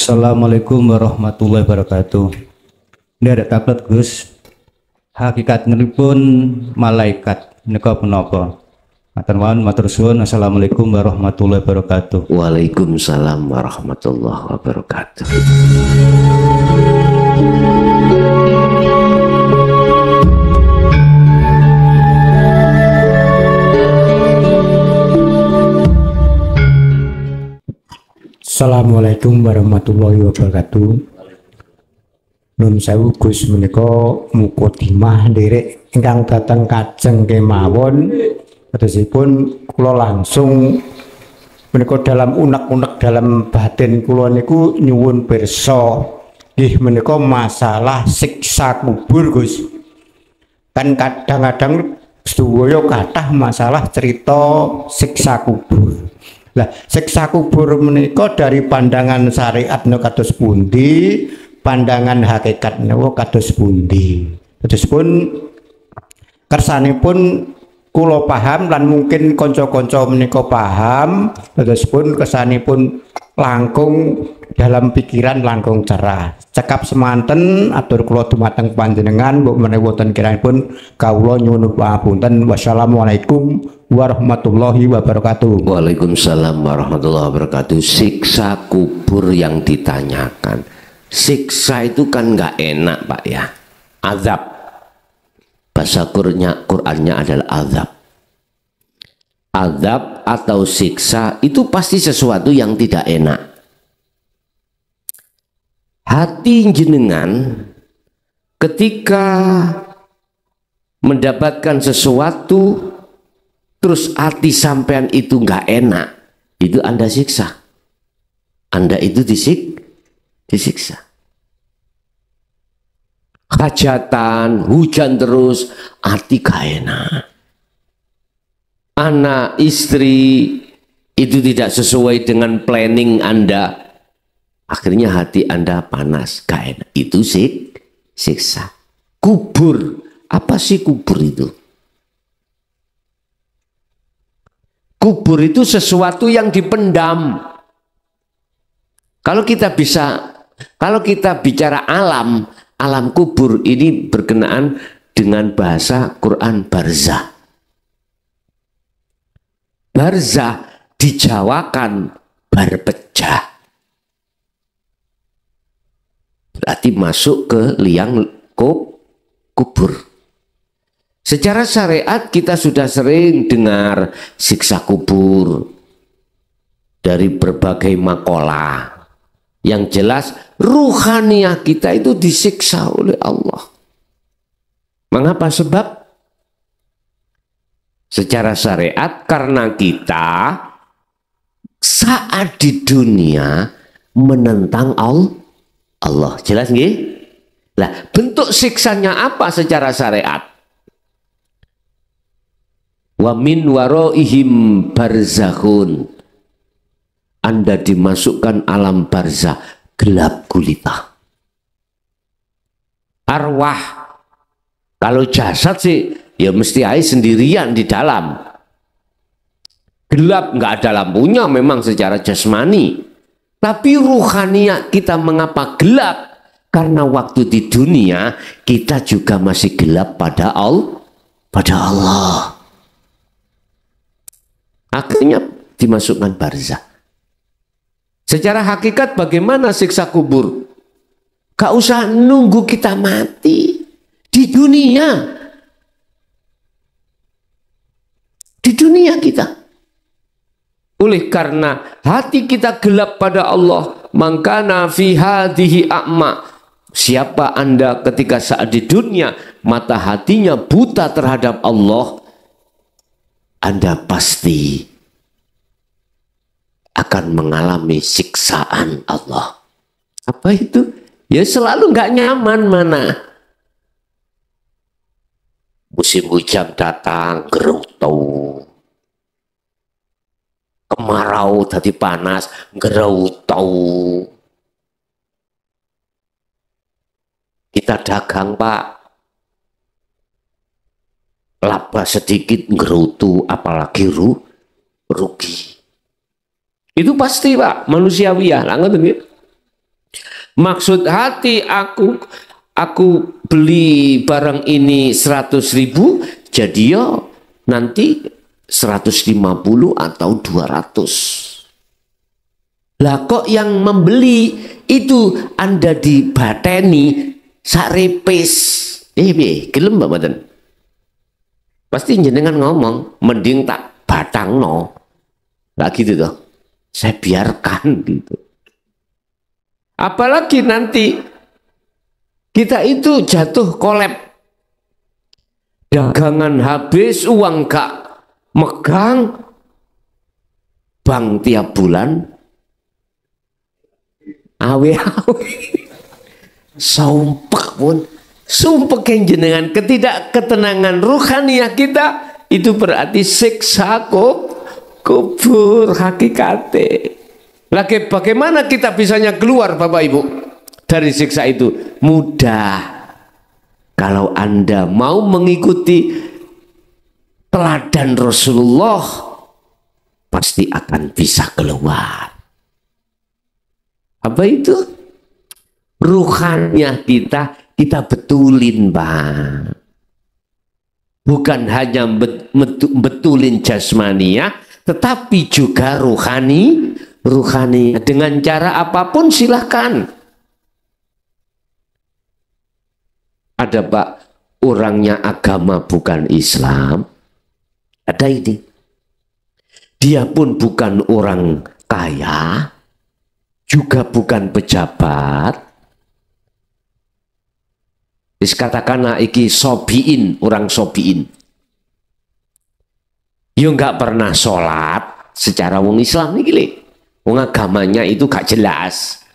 Assalamualaikum warahmatullahi wabarakatuh. Ini ada tablet Gus. Hakikat pun malaikat nika punapa? Matur nuwun, matur suwun. Assalamualaikum warahmatullahi wabarakatuh. Waalaikumsalam warahmatullahi wabarakatuh. Assalamualaikum warahmatullahi wabarakatuh. Nun sewu Gus menika mukadimah nderek ingkang dateng kajeng kemawon terusipun kula langsung menika dalam unek-unek dalam batin kula niku nyuwun pirsa nggih menika masalah siksa kubur Gus. Kan kadang-kadang sedaya kathah masalah cerita siksa kubur. Lah siksa kubur menika dari pandangan syariat niku kados pundi, pandangan hakikat niku kados pundi. Terus pun kersanipun kula paham lan mungkin kanca-kanca menika paham, terus pun kersanipun langkung dalam pikiran langkung cerah. Cekap semanten atur kula dumateng panjenengan mbok menawi wonten kiranipun kawula nyuwun pangapunten. Wassalamualaikum warahmatullahi wabarakatuh. Waalaikumsalam warahmatullahi wabarakatuh. Siksa kubur yang ditanyakan. Siksa itu kan nggak enak Pak ya. Azab. Bahasa Qur'annya adalah azab. Azab atau siksa itu pasti sesuatu yang tidak enak. Hati jenengan ketika mendapatkan sesuatu terus hati sampean itu nggak enak, itu Anda siksa. Anda itu disiksa. Hajatan, hujan terus, hati gak enak. Anak, istri itu tidak sesuai dengan planning Anda. Akhirnya hati Anda panas, gak enak. Itu siksa. Kubur. Apa sih kubur itu? Kubur itu sesuatu yang dipendam. Kalau kita bicara alam kubur ini berkenaan dengan bahasa Quran barzah. Barzah dijawakan berpecah. Berarti masuk ke liang kubur. Secara syariat kita sudah sering dengar siksa kubur dari berbagai makalah. Yang jelas ruhaniah kita itu disiksa oleh Allah. Mengapa? Sebab secara syariat karena kita saat di dunia menentang Allah. Jelas nggih? Lah, bentuk siksanya apa secara syariat? Wa min waraihim barzakhun. Anda dimasukkan alam barzah gelap gulita. Arwah, kalau jasad sih ya mesti aja sendirian di dalam. Gelap, nggak ada lampunya memang secara jasmani. Tapi ruhaniah kita mengapa gelap? Karena waktu di dunia kita juga masih gelap pada Allah. Akhirnya dimasukkan barzah. Secara hakikat bagaimana siksa kubur? Gak usah nunggu kita mati. Di dunia. Di dunia kita. Oleh karena hati kita gelap pada Allah. Mangkana fi hadhihi a'ma. Siapa Anda ketika saat di dunia mata hatinya buta terhadap Allah, Anda pasti akan mengalami siksaan Allah. Apa itu? Ya selalu nggak nyaman mana. Musim hujan datang, gerutu. Kemarau tadi panas, gerutu. Kita dagang Pak. Laba sedikit gerutu, apalagi rugi. Itu pasti Pak, manusiawi ya. Maksud hati aku beli barang ini 100.000, jadi ya nanti 150 atau 200. Lah kok yang membeli itu Anda dibateni sarepes. Gelem Mbak Mboten? Pasti jenengan ngomong, mending tak batangno. Lah gitu toh. Saya biarkan gitu. Apalagi nanti kita itu jatuh kolab, dagangan habis, uang gak megang, bank tiap bulan awe-awe, sumpek yang jenengan, ketidakketenangan ruhaniah kita itu berarti siksa kubur hakikate. Lagi bagaimana kita bisanya keluar Bapak Ibu dari siksa itu? Mudah. Kalau Anda mau mengikuti teladan Rasulullah, pasti akan bisa keluar. Apa itu? Ruhaniah kita betulin, Pak. Bukan hanya betulin jasmaniah, tetapi juga ruhani dengan cara apapun silahkan. Ada Pak, orangnya agama bukan Islam, ada ini. Dia pun bukan orang kaya, juga bukan pejabat. Katakanlah iki sobiin, orang sobiin. Yo nggak pernah sholat secara wong Islam nih gile. Wong agamanya itu gak jelas.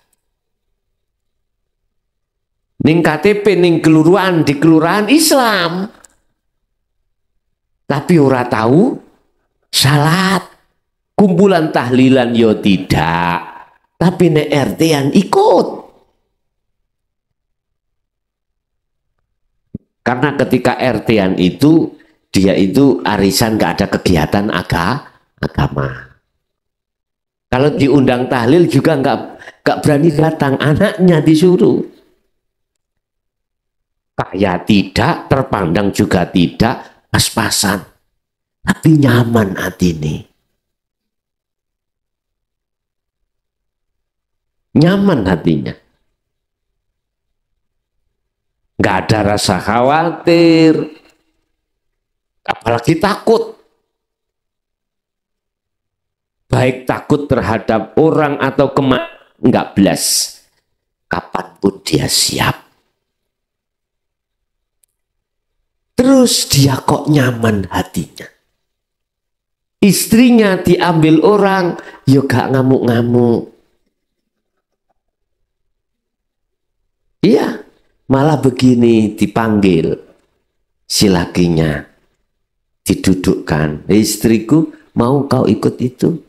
Ning KTP ning kelurahan di kelurahan Islam. Tapi ora tahu salat. Kumpulan tahlilan yo tidak. Tapi nek RT-an ikut. Karena ketika RT-an itu dia itu arisan gak ada kegiatan agama. Kalau diundang tahlil juga nggak berani datang, anaknya disuruh. Kaya tidak, terpandang juga tidak, pas-pasan. Tapi nyaman hati ini. Nyaman hatinya. Nggak ada rasa khawatir. Apalagi takut. Baik takut terhadap orang atau enggak belas. Kapanpun dia siap. Terus dia kok nyaman hatinya. Istrinya diambil orang, yo gak ngamuk-ngamuk. Iya, malah begini dipanggil si lakinya. Didudukkan, istriku mau kau ikut itu?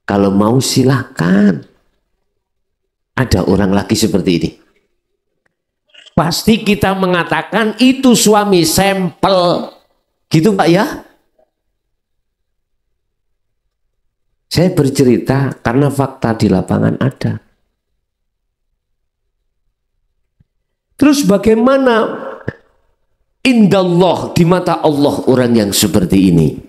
Kalau mau silakan. Ada orang laki seperti ini. Pasti kita mengatakan itu suami sampel. Gitu Pak ya? Saya bercerita karena fakta di lapangan ada. Terus bagaimana indallah di mata Allah orang yang seperti ini?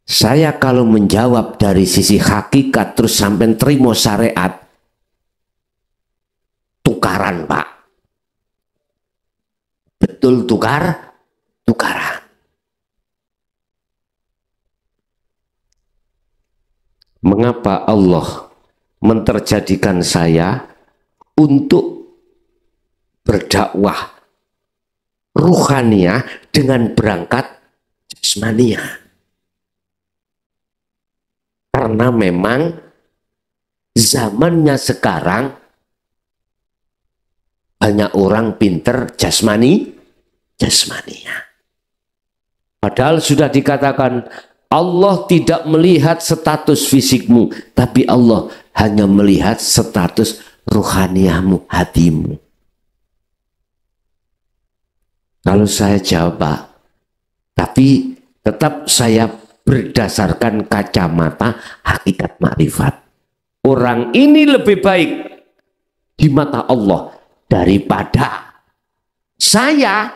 Saya kalau menjawab dari sisi hakikat terus sampai terima syariat, tukaran Pak. Betul tukaran. Mengapa Allah menterjadikan saya untuk berdakwah ruhaniah dengan berangkat jasmaniah? Karena memang zamannya sekarang banyak orang pinter jasmaniah. Padahal sudah dikatakan Allah tidak melihat status fisikmu, tapi Allah hanya melihat status ruhaniahmu, hatimu. Kalau saya jawab, Pak, tapi tetap saya berdasarkan kacamata hakikat makrifat. Orang ini lebih baik di mata Allah daripada saya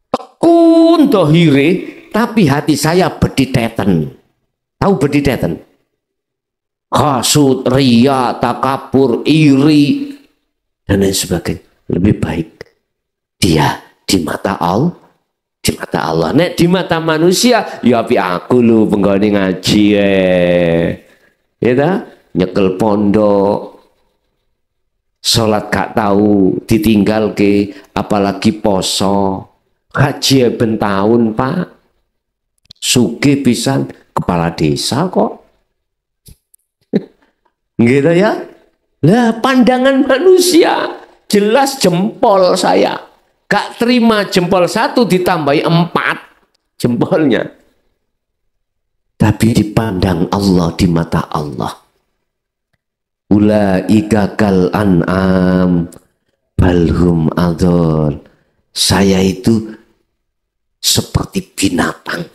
tekun dohire tapi hati saya bediteten. Tahu bediteten? Hasud, ria, takabur, iri dan lain sebagainya. Lebih baik dia di mata Allah, di mata Allah. Nek di mata manusia, ya api aku lu penggone ngaji ya ta? Nyekel pondok, sholat gak tahu, ditinggal ke, apalagi poso, haji ben tahun Pak, sugih pisan, kepala desa kok, gitu ya. Lah pandangan manusia jelas jempol saya, gak terima jempol 1 ditambahi 4 jempolnya. Tapi dipandang Allah, di mata Allah, ulaika kal an'am balhum adol. Saya itu seperti binatang,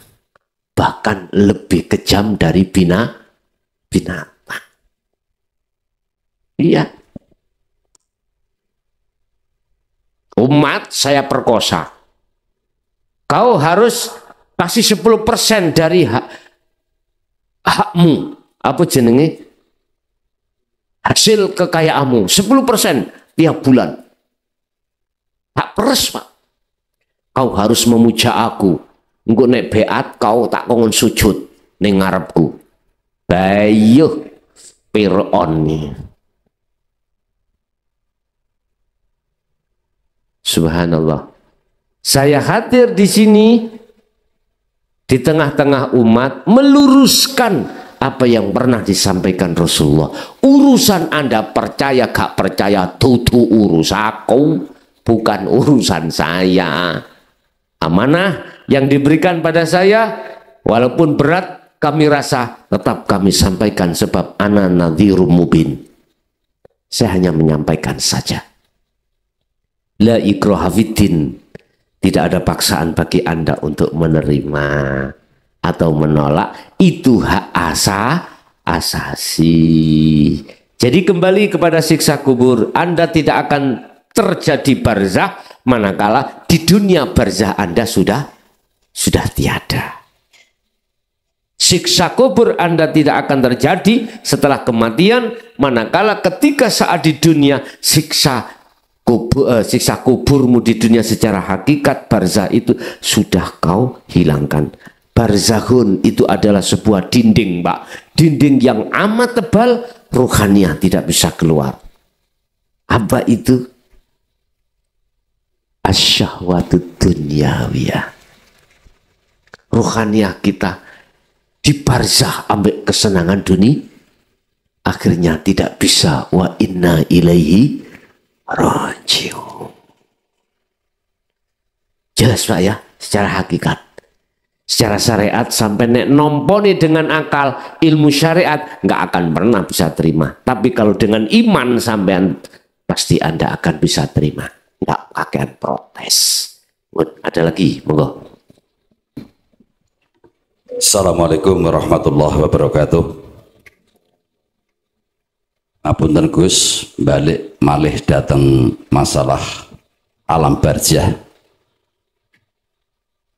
bahkan lebih kejam dari binatang. Iya. Umat saya perkosa, kau harus kasih 10% dari hakmu, apa jenenge, hasil kekayaanmu 10% tiap bulan. Tak peres Pak. Kau harus memuja aku. Engko nek beat kau tak kongon sujud ning ngarepku. Bayuh Fir'aun nih. Subhanallah. Saya hadir di sini di tengah-tengah umat meluruskan apa yang pernah disampaikan Rasulullah. Urusan Anda percaya gak percaya tutu urus aku, bukan urusan saya. Amanah yang diberikan pada saya, walaupun berat kami rasa, tetap kami sampaikan sebab ana nadhirum mubin. Saya hanya menyampaikan saja. La ikraha fiddin. Tidak ada paksaan bagi Anda untuk menerima atau menolak, itu hak asasi. Jadi kembali kepada siksa kubur, Anda tidak akan terjadi barzah manakala di dunia barzah Anda sudah tiada. Siksa kubur Anda tidak akan terjadi setelah kematian manakala ketika saat di dunia siksa kuburmu di dunia secara hakikat barzah itu sudah kau hilangkan. Barzahun itu adalah sebuah dinding, Pak. Dinding yang amat tebal, rohaniah tidak bisa keluar. Apa itu? Asyahwatud dunyawiyah. Rohaniah kita di barzah ambek kesenangan dunia, akhirnya tidak bisa wa inna ilaihi rajiun. Jelas Pak ya, secara hakikat. Secara syariat sampai nek nomponi dengan akal ilmu syariat nggak akan pernah bisa terima. Tapi kalau dengan iman sampean pasti Anda akan bisa terima. Nggak akan protes. Ada lagi, monggo. Assalamualaikum warahmatullahi wabarakatuh. Apunten Gus, balik malih datang masalah alam barzah.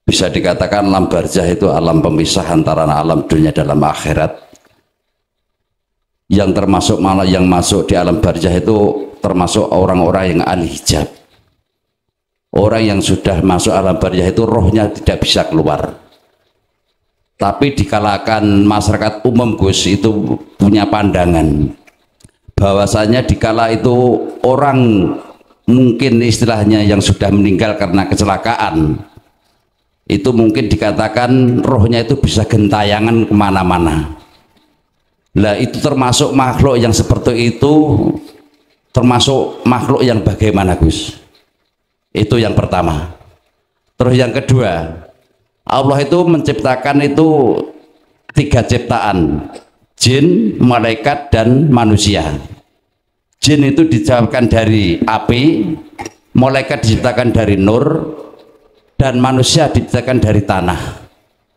Bisa dikatakan alam barzah itu alam pemisah antara alam dunia dan alam akhirat. Yang termasuk malah yang masuk di alam barzah itu termasuk orang-orang yang ahli hijab. Orang yang sudah masuk alam barzah itu rohnya tidak bisa keluar. Tapi di kalangan masyarakat umum Gus itu punya pandangan bahwasanya dikala itu orang mungkin istilahnya yang sudah meninggal karena kecelakaan, itu mungkin dikatakan rohnya itu bisa gentayangan kemana-mana. Lah itu termasuk makhluk yang seperti itu, termasuk makhluk yang bagaimana Gus? Itu yang pertama. Terus yang kedua, Allah itu menciptakan itu 3 ciptaan, jin, malaikat, dan manusia. Jin itu diciptakan dari api, malaikat diciptakan dari nur, dan manusia diciptakan dari tanah.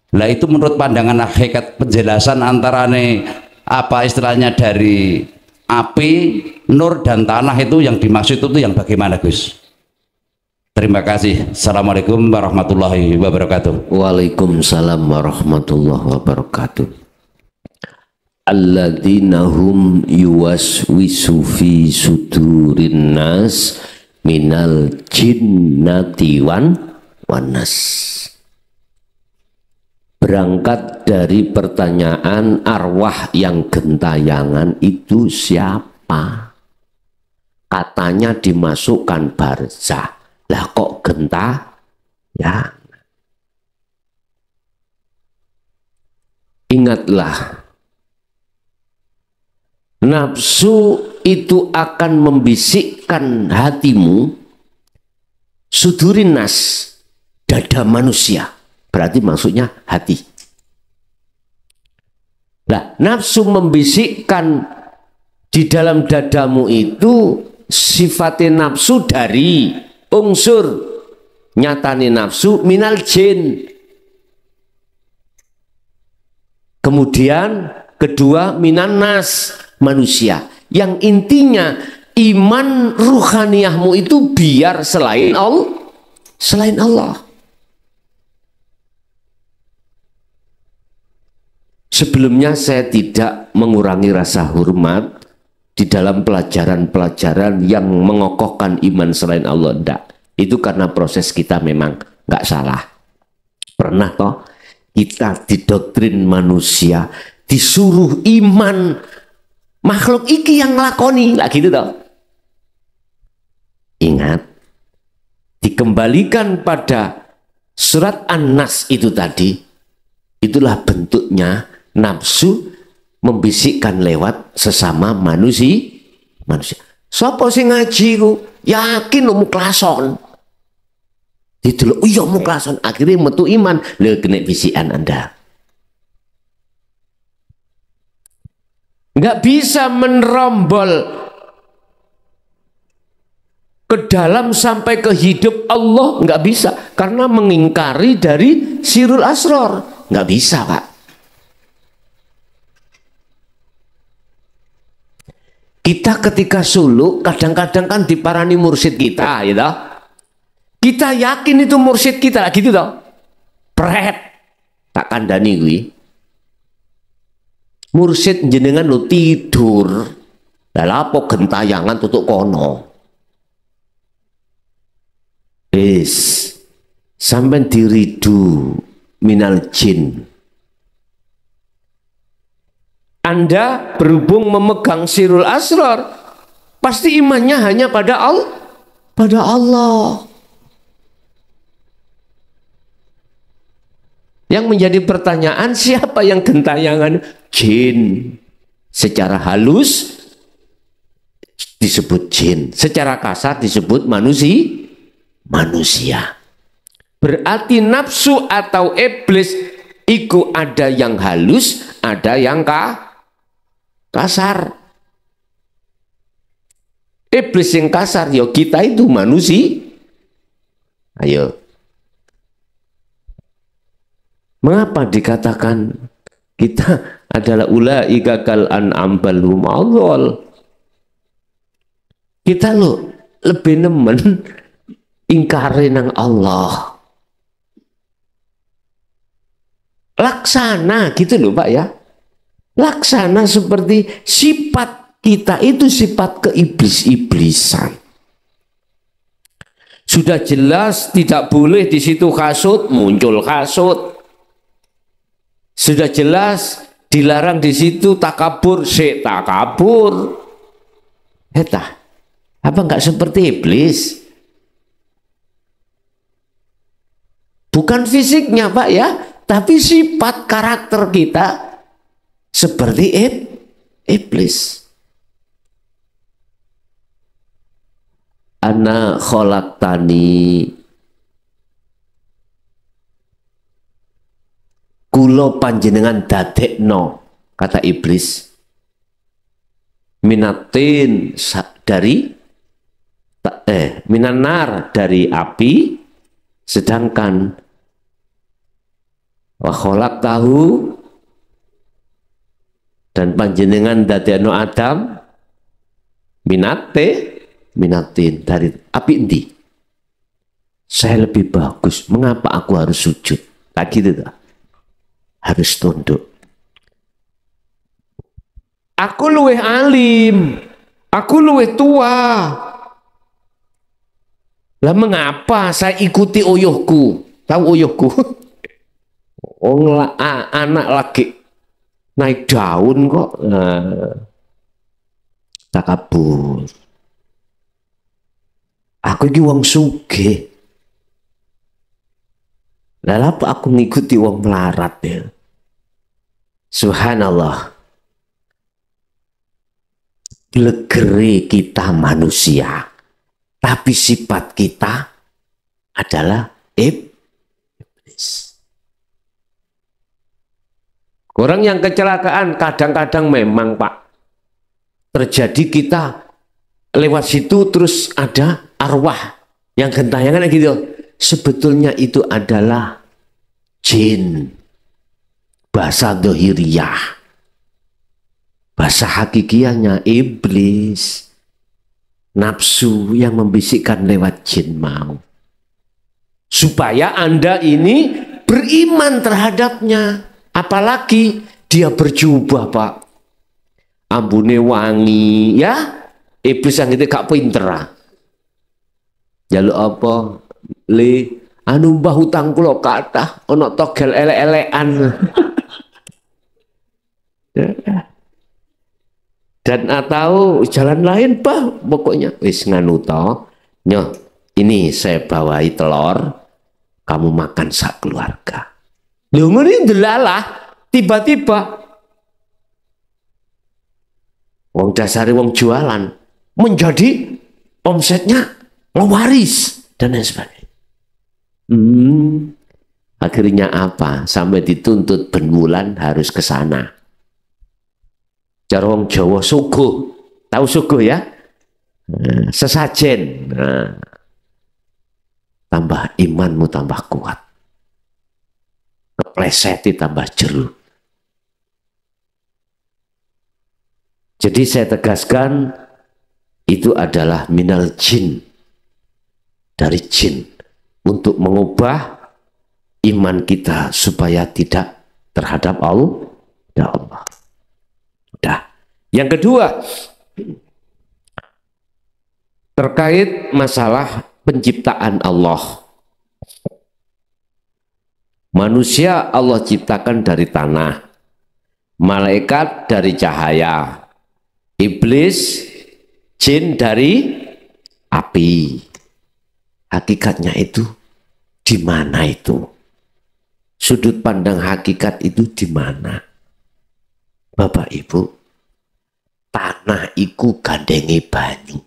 Lah itu menurut pandangan hakikat penjelasan antarane apa istilahnya dari api, nur dan tanah itu yang dimaksud itu yang bagaimana Gus? Terima kasih. Assalamualaikum warahmatullahi wabarakatuh. Waalaikumsalam warahmatullahi wabarakatuh. Alladzina hum yuwaswisu fi sudurin nas minal jinnati wan nas. Berangkat dari pertanyaan arwah yang gentayangan itu siapa? Katanya dimasukkan barzah. Lah kok gentayangan? Ingatlah, nafsu itu akan membisikkan hatimu, sudurin nas, dada manusia. Berarti maksudnya hati. Nah, nafsu membisikkan di dalam dadamu itu sifatnya nafsu dari unsur nyatane nafsu minal jin. Kemudian kedua minan nas, manusia. Yang intinya iman ruhaniyahmu itu biar selain Allah. Selain Allah. Sebelumnya saya tidak mengurangi rasa hormat di dalam pelajaran-pelajaran yang mengokohkan iman selain Allah. Tidak. Itu karena proses kita memang nggak salah. Pernah toh kita didoktrin manusia disuruh iman makhluk iki yang ngelakoni lah gitu toh. Ingat, dikembalikan pada surat An-Nas itu tadi, itulah bentuknya nafsu membisikkan lewat sesama manusia. Sopo sing ngaji ku yakin lo muklason. Itu lo, iya muklason. Akhirnya metu iman, lo kena bisikan Anda. Nggak bisa menerombol ke dalam sampai ke hidup Allah, nggak bisa, karena mengingkari dari sirul asror. Nggak bisa, Pak. Kita ketika suluk kadang-kadang kan diparani mursyid kita, ya toh. Kita yakin itu mursyid kita, gitu toh. Pret, tak kandani gue. Mursyid jenengan lo tidur, lalapo gentayangan tutuk kono. Sampai diridu minal jin. Anda berhubung memegang sirul asrar, pasti imannya hanya pada Allah. Yang menjadi pertanyaan, siapa yang gentayangan? Jin. Secara halus disebut jin, secara kasar disebut manusia. Berarti nafsu atau iblis itu ada yang halus, ada yang kasar. Iblis yang kasar, ya kita itu manusia. Ayo. Mengapa dikatakan kita adalah ulaika kal an'am bal hum adhal? Kita lo lebih nemen ingkari nang Allah. Laksana gitu loh Pak ya. Laksana seperti sifat kita itu sifat keiblis-iblisan. Sudah jelas tidak boleh di situ hasud, muncul hasud. Sudah jelas dilarang di situ takabur, takabur. Eta, apa enggak seperti iblis? Bukan fisiknya Pak ya, tapi sifat karakter kita seperti iblis. Ana khalaqtani, kulo panjenengan dadekno, kata iblis, minatin dari minanar dari api, sedangkan wa khalaqtahu, dan panjenengan dadekno Adam minatin, dari api endi? Saya lebih bagus, mengapa aku harus sujud? Lagi itu harus tunduk. Aku luwih alim, aku luwih tua. Lah mengapa saya ikuti uyuhku? Tahu uyuhku? Anak lagi naik daun kok. Takabur. Aku iki wong sugih. Lah apa aku ngikuti wong melarat ya? Subhanallah. Legere kita manusia, tapi sifat kita adalah iblis. Orang yang kecelakaan kadang-kadang memang Pak terjadi, kita lewat situ terus ada arwah yang gentayangan gitu. Sebetulnya itu adalah jin, bahasa dohiriyah. Bahasa hakikiahnya iblis, nafsu yang membisikkan lewat jin mau. Supaya Anda ini beriman terhadapnya. Apalagi dia berjubah Pak. Ambune wangi ya. Iblis yang itu gak pinter. Jaluk apa? Anu mbah hutang kula kathah, ana togel elek-elekan. Dan atau jalan lain Pak, pokoknya wis nganu to. Nyoh, ini saya bawahi telur, kamu makan sak keluarga. Lho ngene ndelalah, tiba-tiba wong dasari wong jualan menjadi omsetnya lawaris dan lain sebagainya. Akhirnya apa? Sampai dituntut ben wulan harus ke sana. Cara wong Jawa suguh. Tahu suguh ya? Sesajen. Tambah imanmu tambah kuat. Kepleseti tambah jeru. Jadi saya tegaskan itu adalah minal jin. Dari jin. Untuk mengubah iman kita supaya tidak terhadap Allah. Udah. Yang kedua, terkait masalah penciptaan Allah. Manusia Allah ciptakan dari tanah, malaikat dari cahaya, iblis, jin dari api. Hakikatnya itu di mana itu? Sudut pandang hakikat itu di mana? Bapak Ibu, tanah iku gandengi banyu.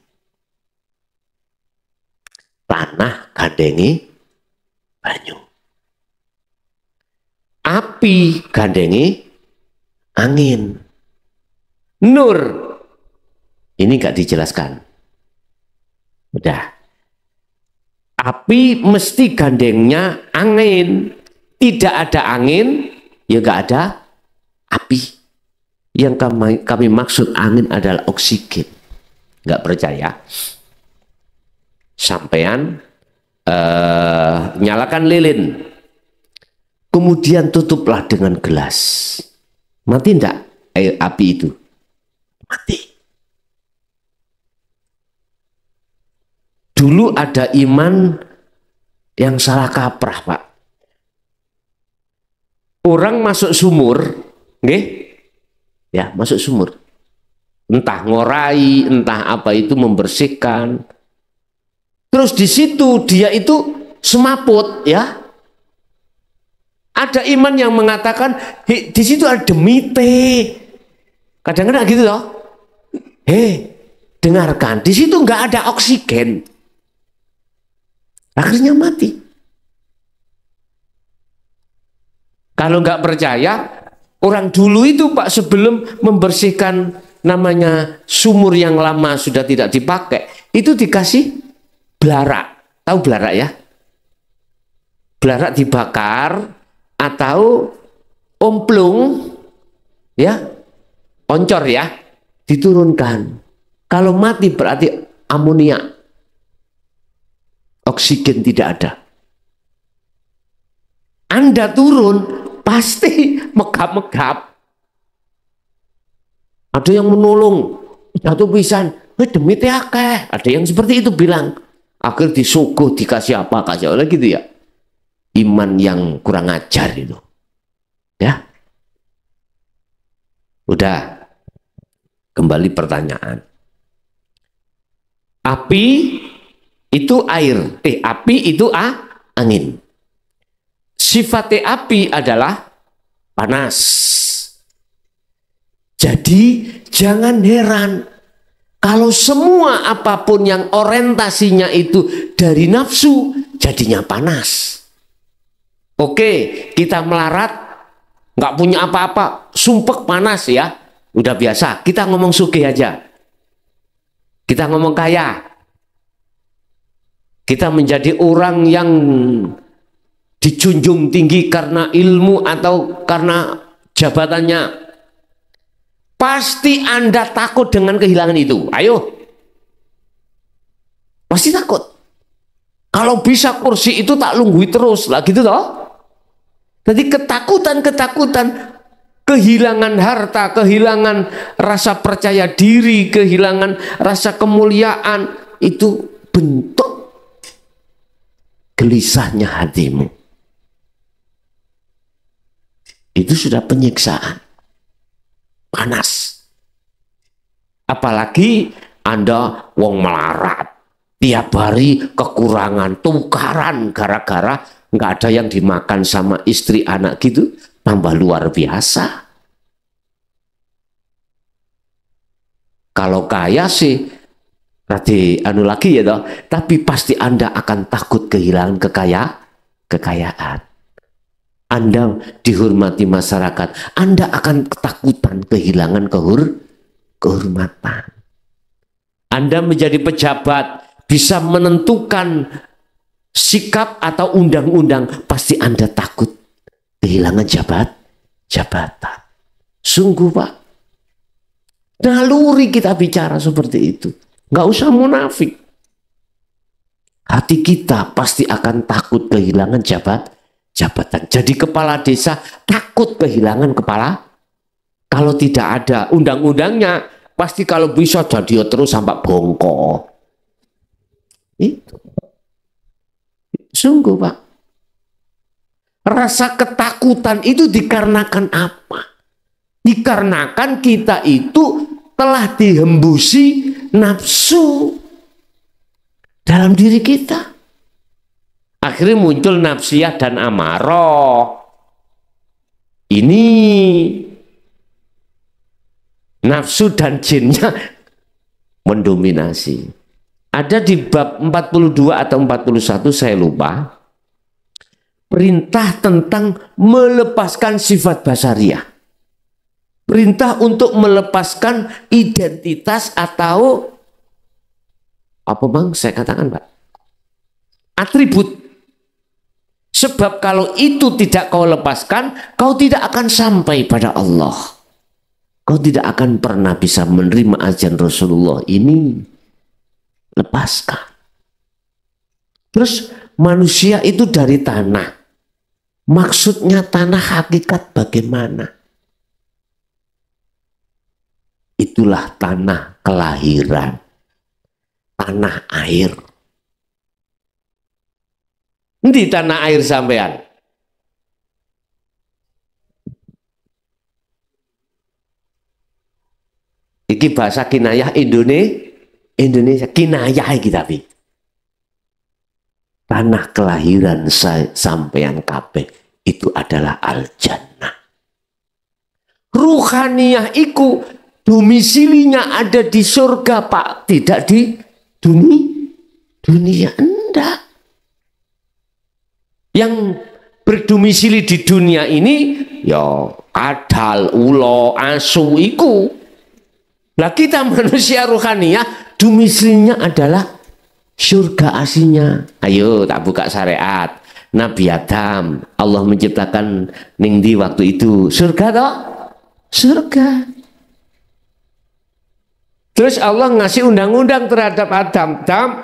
Tanah gandengi banyu. Api gandengi angin. Nur. Ini enggak dijelaskan. Udah. Api mesti gandengnya angin. Tidak ada angin, ya enggak ada api. Yang kami maksud angin adalah oksigen. Nggak percaya? Sampean nyalakan lilin, kemudian tutuplah dengan gelas. Mati enggak api itu? Mati. Dulu ada iman yang salah kaprah Pak. Orang masuk sumur, nggih? Ya, masuk sumur. Entah ngorai, entah apa itu membersihkan. Terus di situ dia itu semaput ya. Ada iman yang mengatakan di situ ada demite. Kadang-kadang gitu loh. Dengarkan, di situ nggak ada oksigen. Akhirnya mati. Kalau nggak percaya, orang dulu itu Pak sebelum membersihkan namanya sumur yang lama sudah tidak dipakai, itu dikasih belarak. Tahu belarak ya? Belarak dibakar, atau omplung, ya, oncor ya, diturunkan. Kalau mati berarti amonia, oksigen tidak ada. Anda turun pasti megap-megap. Ada yang menolong, jatuh pisan, demi akeh. Ada yang seperti itu bilang. Akhir disuguh dikasih apa kasih oleh gitu ya. Iman yang kurang ajar itu. Ya. Udah. Kembali pertanyaan. Api itu air. Api itu angin. Sifatnya api adalah panas. Jadi jangan heran kalau semua apapun yang orientasinya itu dari nafsu jadinya panas. Oke, kita melarat nggak punya apa-apa, sumpek panas ya, udah biasa. Kita ngomong sugih aja, kita ngomong kaya, kita menjadi orang yang dijunjung tinggi karena ilmu atau karena jabatannya. Pasti Anda takut dengan kehilangan itu. Ayo. Pasti takut. Kalau bisa kursi itu tak lunggui terus lah gitu toh. Jadi ketakutan-ketakutan, kehilangan harta, kehilangan rasa percaya diri, kehilangan rasa kemuliaan, itu bentuk gelisahnya hatimu. Itu sudah penyiksaan. Panas. Apalagi Anda wong melarat, tiap hari kekurangan, tukaran gara-gara nggak ada yang dimakan sama istri anak gitu, tambah luar biasa. Kalau kaya sih berarti anu lagi ya toh, tapi pasti Anda akan takut kehilangan kekayaan. Anda dihormati masyarakat, Anda akan ketakutan kehilangan kehormatan. Anda menjadi pejabat, bisa menentukan sikap atau undang-undang, pasti Anda takut kehilangan jabatan. Sungguh Pak, naluri kita bicara seperti itu. Nggak usah munafik. Hati kita pasti akan takut kehilangan jabatan. Jadi kepala desa takut kehilangan kepala. Kalau tidak ada undang-undangnya, pasti kalau bisa jadi terus sampai bongkok. Itu. Sungguh Pak. Rasa ketakutan itu dikarenakan apa? Dikarenakan kita itu telah dihembusi nafsu dalam diri kita. Akhirnya muncul nafsiyah dan amarah. Ini nafsu dan jinnya mendominasi. Ada di bab 42 atau 41 saya lupa. Perintah tentang melepaskan sifat basariah. Perintah untuk melepaskan identitas atau apa bang saya katakan Pak? Atribut. Sebab kalau itu tidak kau lepaskan, kau tidak akan sampai pada Allah. Kau tidak akan pernah bisa menerima ajaran Rasulullah ini. Lepaskan. Terus manusia itu dari tanah. Maksudnya tanah hakikat bagaimana? Itulah tanah kelahiran. Tanah air. Di tanah air sampean. Iki bahasa kinayah Indonesia kinayah iki tapi. Tanah kelahiran sampean kabeh itu adalah al-jannah. Ruhaniyah iku domisilinya ada di surga Pak, tidak di dunia enggak. Yang berdomisili di dunia ini ya kadal, ulo, asu iku. Lah kita manusia ruhaniyah domisilinya adalah surga aslinya. Ayo tak buka syariat. Nabi Adam, Allah menciptakan ning di waktu itu surga toh? Surga. Terus Allah ngasih undang-undang terhadap Adam. Adam,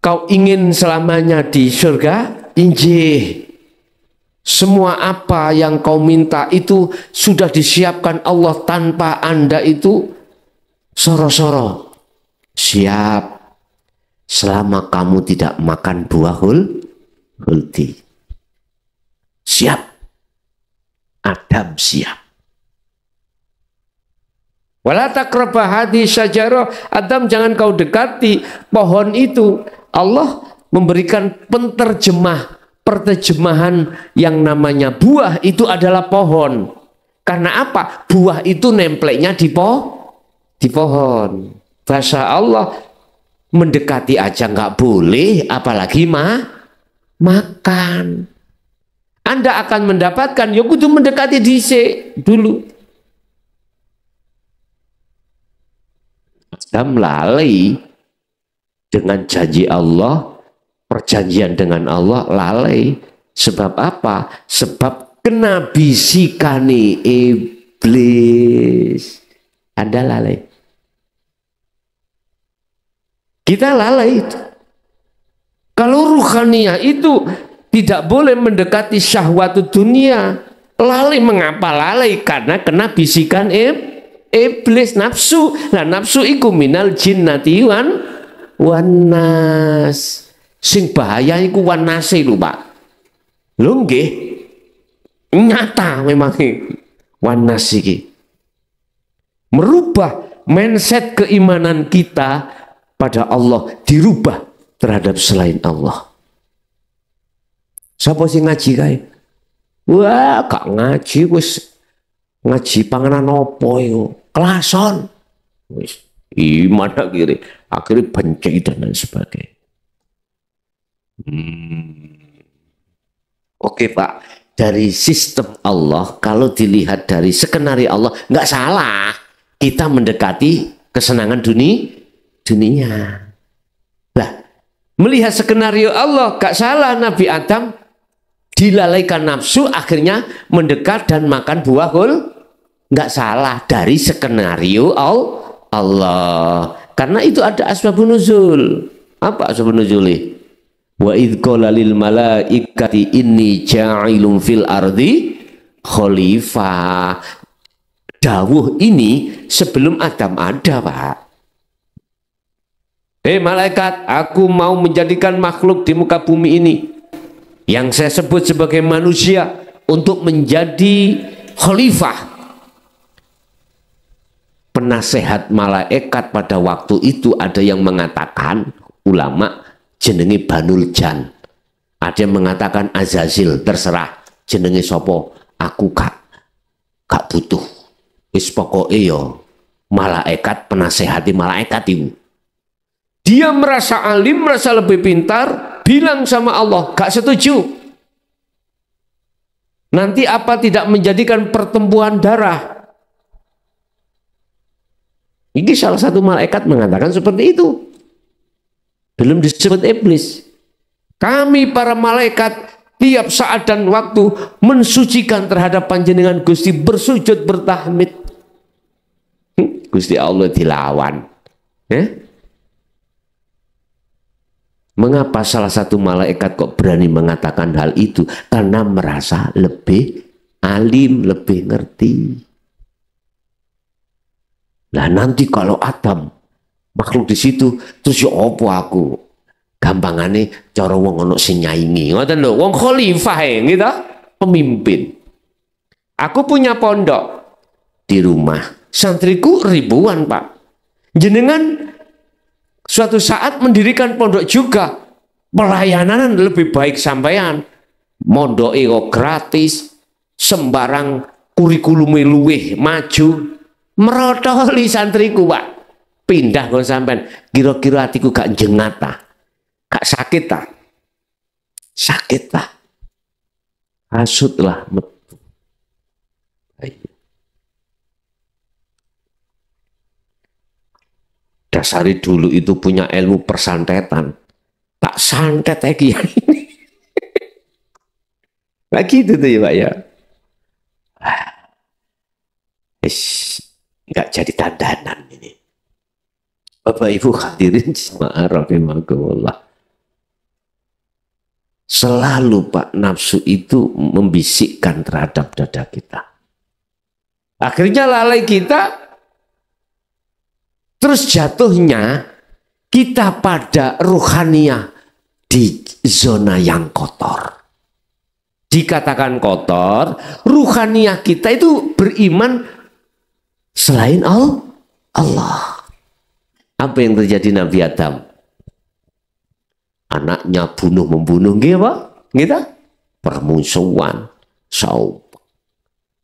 kau ingin selamanya di surga? Injih. Semua apa yang kau minta itu sudah disiapkan Allah tanpa Anda itu soro-soro. Siap. Selama kamu tidak makan buah huldi. Siap. Adam siap. Wala taqrabah hadhihi syajarah. Adam, jangan kau dekati pohon itu. Allah memberikan perterjemahan yang namanya buah itu adalah pohon. Karena apa? Buah itu nempleknya di pohon. Bahasa Allah, mendekati aja nggak boleh, apalagi makan. Anda akan mendapatkan, ya kudu mendekati dulu. Adam lalai dengan janji Allah, perjanjian dengan Allah, lalai. Sebab apa? Sebab kena bisikane iblis. Anda lalai. Kita lalai itu. Kalau ruhaniyah itu tidak boleh mendekati syahwat dunia. Lalai, mengapa lalai? Karena kena bisikan iblis, nafsu. Nah, nafsu iku minal jinnati wanas. Sing bahaya iku wanase lho, Pak. Lho nggih. Nyata memang wanas iki. Merubah mindset keimanan kita pada Allah, dirubah terhadap selain Allah. Siapa sih ngaji kae? Wah, gak ngaji wis ngaji panganan opo iku? Kelason. Wis iman akhirnya benci dan lain sebagainya. Oke Pak, dari sistem Allah, kalau dilihat dari skenario Allah, nggak salah kita mendekati kesenangan dunia. Lah, melihat skenario Allah, nggak salah Nabi Adam dilalaikan nafsu, akhirnya mendekat dan makan buah nggak salah dari skenario Allah. Karena itu ada asbabun nuzul. Apa asbabun nuzuli? Wa idh qala lil malaikati inni ja'ilun fil ardi khalifah. Dawuh ini sebelum Adam ada, Pak. Malaikat, aku mau menjadikan makhluk di muka bumi ini yang saya sebut sebagai manusia untuk menjadi khalifah. Penasehat malaikat pada waktu itu ada yang mengatakan, ulama, jenenge Banul Jan. Ada yang mengatakan Azazil, terserah jenenge sopo, aku gak butuh. Wis pokoke yo malaikat, penasehati malaikat itu. Dia merasa alim, merasa lebih pintar, bilang sama Allah, gak setuju. Nanti apa tidak menjadikan pertempuran darah? Ini salah satu malaikat mengatakan seperti itu. Belum disebut iblis. Kami para malaikat tiap saat dan waktu mensucikan terhadap panjenengan Gusti, bersujud bertahmid. Gusti Allah dilawan. Mengapa salah satu malaikat kok berani mengatakan hal itu? Karena merasa lebih alim, lebih ngerti. Nah nanti kalau Adam makhluk di situ, terus ya opo aku? Gampangane cara wong ono sing nyaingi. Ngoten lho, wong khalifah gitu, pemimpin. Aku punya pondok di rumah. Santriku ribuan, Pak. Jenengan suatu saat mendirikan pondok juga, pelayanan lebih baik sampean. Mondoke kok gratis, sembarang kurikulum luweh maju, merotoli santriku, Pak. Pindah kok sampean, kira-kira hatiku gak jengat ta? Gak sakit ta? Sakit ta? Hasutlah. Dasari dulu itu punya ilmu persantetan, tak santet lagi ini. Nggak gitu tuh ya Pak ya. Nggak jadi dandanan ini. Bapak Ibu hadirin jemaah rahimakumullah. Selalu Pak nafsu itu membisikkan terhadap dada kita. Akhirnya lalai kita, terus jatuhnya kita pada ruhaniyah di zona yang kotor. Dikatakan kotor, ruhaniyah kita itu beriman selain Allah. Apa yang terjadi Nabi Adam? Anaknya bunuh-membunuh, gitu? Permusuhan, saum.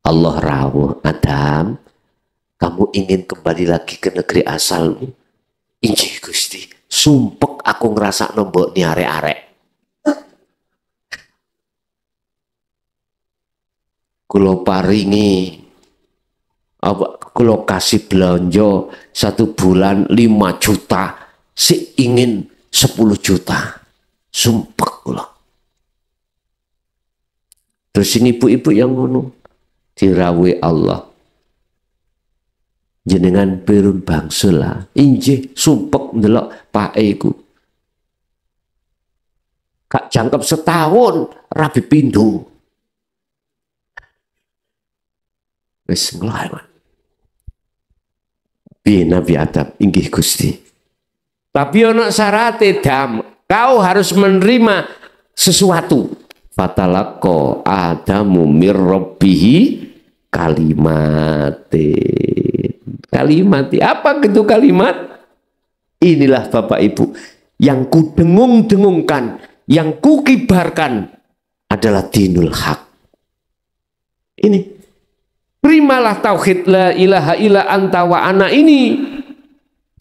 Allah rawuh, Adam, kamu ingin kembali lagi ke negeri asalmu? Injih Gusti, sumpek aku ngerasa nombok ni arek-arek. Kulo paringi, kulo kasih belanja 1 bulan 5 juta, si ingin 10 juta, sumpek kulo. Terus ini ibu-ibu yang ngono dirawi Allah, jenengan pirun bangsula, injih sumpek ndelok paeku, kak jangkep setahun rabi pindho. Wis nglawan. Piye Nabi Adam, inggih Gusti. Tapi ono syarate Dam, kau harus menerima sesuatu. Fatalaqqa Adamu mir rabbihi kalimati. Apa itu kalimat? Inilah Bapak Ibu yang ku dengung-dengungkan, yang ku kibarkan adalah dinul haq. Ini, terimalah tauhid la ilaha illa anta wa ana ini.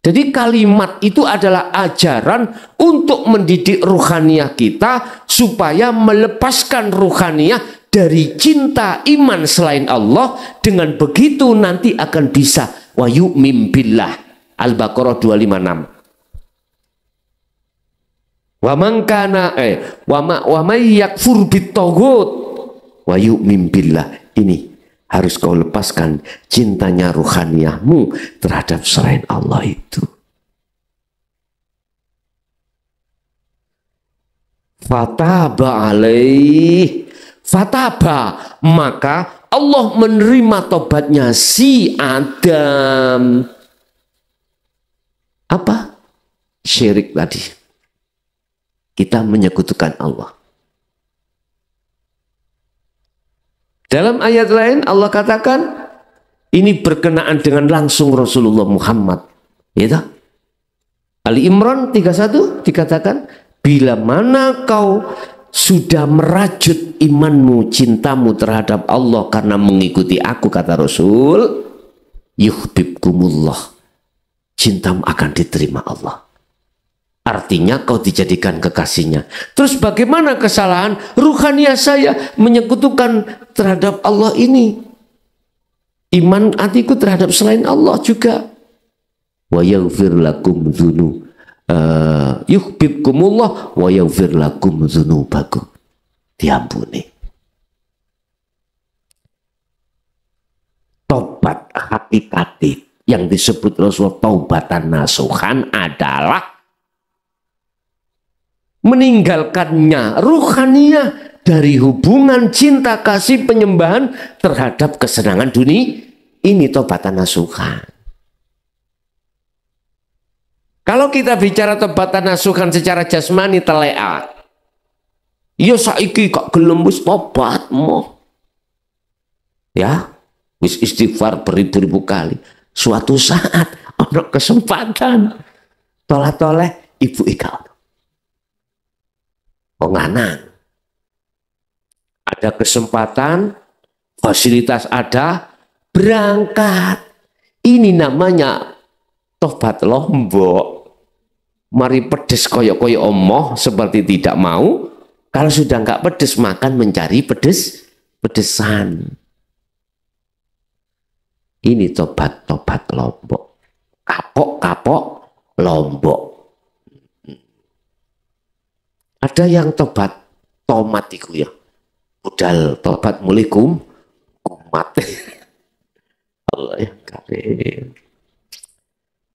Jadi kalimat itu adalah ajaran untuk mendidik ruhaniyah kita supaya melepaskan ruhaniyah dari cinta iman selain Allah. Dengan begitu nanti akan bisa wa yu'min billah. Al-Baqarah 256. Wa man kana wa may yakfur bitaghut wa yu'min billah. Ini harus kau lepaskan cintanya ruhaniyahmu terhadap selain Allah itu. Fataba alaih. Fataba, maka Allah menerima tobatnya si Adam. Apa? Syirik tadi. Kita menyekutukan Allah. Dalam ayat lain Allah katakan, ini berkenaan dengan langsung Rasulullah Muhammad. Ya, Ali Imran 31 dikatakan, bila mana kau sudah merajut imanmu, cintamu terhadap Allah karena mengikuti aku, kata Rasul, yuhibbukumullah, cintamu akan diterima Allah. Artinya kau dijadikan kekasihnya. Terus bagaimana kesalahan ruhaniyah saya menyekutukan terhadap Allah ini? Iman hatiku terhadap selain Allah juga. Wa yaghfir lakum dzunub. Yuhibbukumullah wa yaghfir lakum dzunubakum. Diampuni. Tobat hakikati yang disebut Rasul taubatan nasuhan adalah meninggalkannya ruhaniyah dari hubungan cinta kasih penyembahan terhadap kesenangan dunia. Ini tobatan nasuhan. Kalau kita bicara tobatan nasuhan secara jasmani telea, ya saiki kok gelem wis tobat mo. Ya, wis istighfar beribu-ribu kali. Suatu saat ono kesempatan toleh-toleh ibu ika penganan, ada kesempatan, fasilitas ada, berangkat. Ini namanya tobat lombok. Mari pedes koyok-koyok omoh seperti tidak mau. Kalau sudah nggak pedes makan mencari pedesan. Ini tobat lombok. Kapok lombok. Ada yang tobat tomat itu ya. budal tobat mulai kumat. Allah yang karim.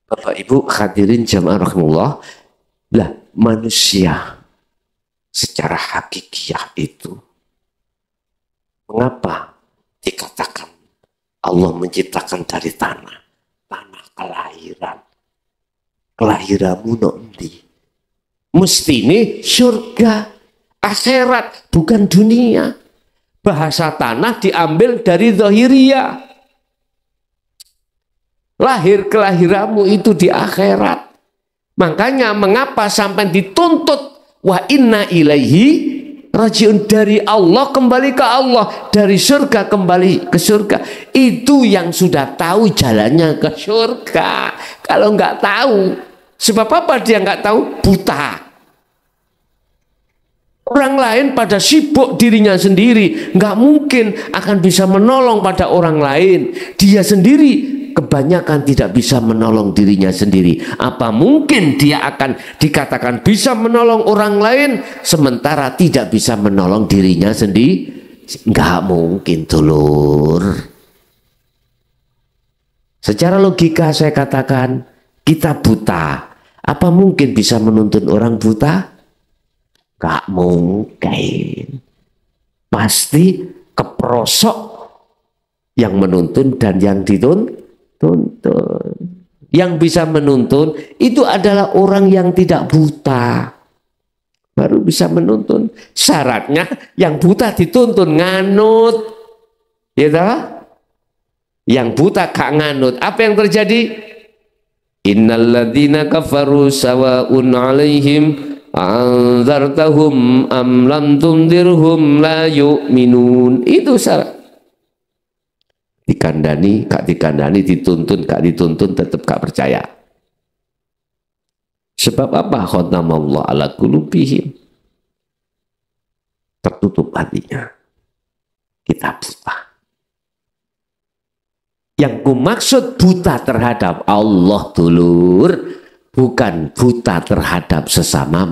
Bapak Ibu hadirin jamaah rahimahullah, lah manusia secara hakikiah itu mengapa dikatakan Allah menciptakan dari tanah kelahiran. Kelahiranmu nanti mesti ini surga, akhirat, bukan dunia. Bahasa tanah diambil dari zahiriyah. Lahir kelahiranmu itu di akhirat. Makanya mengapa sampai dituntut wa inna ilaihi rajiun, dari Allah kembali ke Allah, dari surga kembali ke surga. Itu yang sudah tahu jalannya ke surga. Kalau nggak tahu, sebab apa dia nggak tahu? Buta. Orang lain pada sibuk dirinya sendiri, nggak mungkin akan bisa menolong pada orang lain. Dia sendiri kebanyakan tidak bisa menolong dirinya sendiri. Apa mungkin dia akan dikatakan bisa menolong orang lain sementara tidak bisa menolong dirinya sendiri? Nggak mungkin, dulur. Secara logika saya katakan, kita buta. Apa mungkin bisa menuntun orang buta? Nggak mungkin. Pasti keprosok yang menuntun dan yang dituntun. Yang bisa menuntun itu adalah orang yang tidak buta, baru bisa menuntun. Syaratnya yang buta dituntun nganut, ya tahu? Yang buta gak nganut, apa yang terjadi? Innalladzina kafaru sawa'un 'alaihim anzartahum am lam tundirhum la yu'minun. Itu syarat. Dikandani, gak dikandani, dituntun, gak dituntun, tetap gak percaya. Sebab apa? Khatamallahu ala qulubihim. Tertutup hatinya. Kita buta. Yang kumaksud buta terhadap Allah, dulur, bukan buta terhadap sesama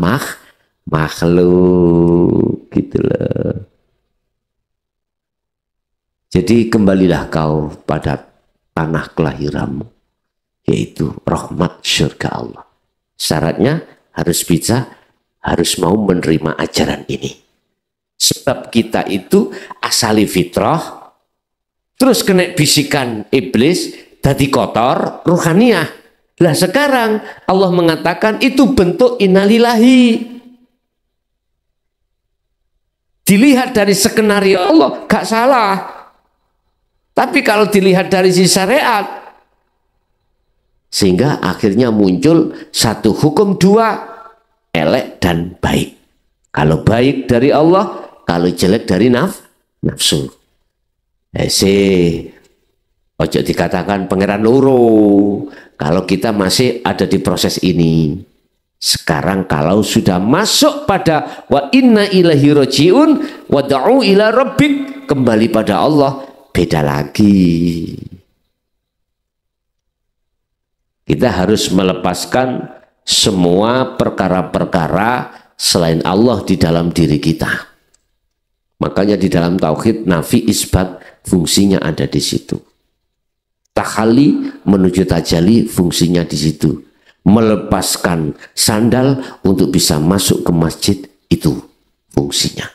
makhluk, gitu loh. Jadi kembalilah kau pada tanah kelahiranmu, yaitu rahmat surga Allah. Syaratnya harus bisa, harus mau menerima ajaran ini. Sebab kita itu asali fitrah, terus kena bisikan iblis, jadi kotor, ruhaniyah. Lah sekarang Allah mengatakan itu bentuk innalillahi. Dilihat dari skenario Allah, gak salah. Tapi kalau dilihat dari sisi syariat, sehingga akhirnya muncul satu hukum dua, elek dan baik. Kalau baik dari Allah, kalau jelek dari nafsu. Ojo dikatakan pangeran loro. Kalau kita masih ada di proses ini. Sekarang kalau sudah masuk pada wa inna ilaihi rajiun wa da'u ila rabbik, kembali pada Allah, beda lagi. Kita harus melepaskan semua perkara-perkara selain Allah di dalam diri kita. Makanya di dalam tauhid nafi isbat fungsinya ada di situ. Tahalli menuju tajali fungsinya di situ. Melepaskan sandal untuk bisa masuk ke masjid itu fungsinya.